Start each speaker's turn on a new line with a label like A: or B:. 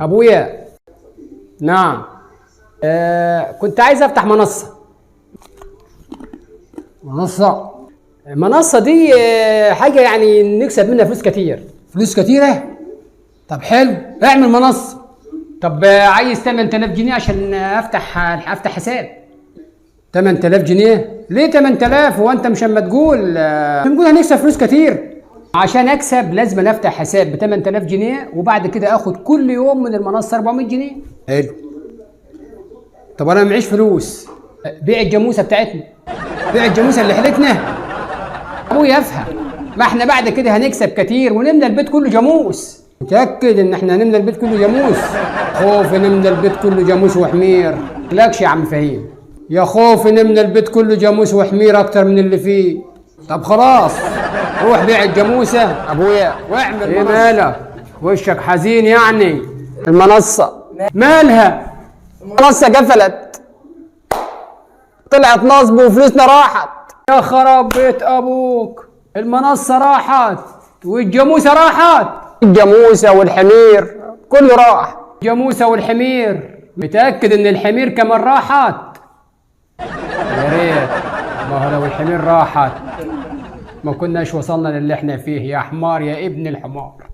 A: ابويا. نعم. كنت عايز افتح منصة. المنصة دي حاجة يعني نكسب منها فلوس كتير.
B: فلوس كتيرة؟ طب حلو، اعمل منصة.
A: طب عايز 8000 جنيه عشان افتح حساب.
B: 8000 جنيه؟
A: ليه 8000؟ هو انت مش اما تقول
B: هنكسب فلوس كتير.
A: عشان اكسب لازم افتح حساب ب 8000 جنيه وبعد كده اخد كل يوم من المنصة 400 جنيه.
B: حلو. طب انا معيش فلوس.
A: بيع الجاموسة بتاعتنا.
B: بيع الجاموسة اللي حلتنا؟
A: ابويا افهم، ما احنا بعد كده هنكسب كتير ونملى البيت كله جاموس.
B: متأكد ان احنا هنملى البيت كله جاموس؟
A: خوف نملى البيت كله جاموس وحمير. لكش يا عم فهيم.
B: يا خوف نملى البيت كله جاموس وحمير اكتر من اللي فيه. طب خلاص، روح بيع الجاموسة
A: ابويا
B: واعمل
A: ايه
B: منصة.
A: مالك؟ وشك حزين يعني؟ المنصة مالها؟ المنصة قفلت، طلعت نصب وفلوسنا راحت. يا خراب بيت ابوك، المنصة راحت والجاموسة راحت. الجاموسة والحمير كله راح. الجاموسة والحمير. متأكد ان الحمير كمان راحت؟ يا ريت، ما هو لو الحمير راحت ما كناش وصلنا للي احنا فيه يا حمار يا ابن الحمار.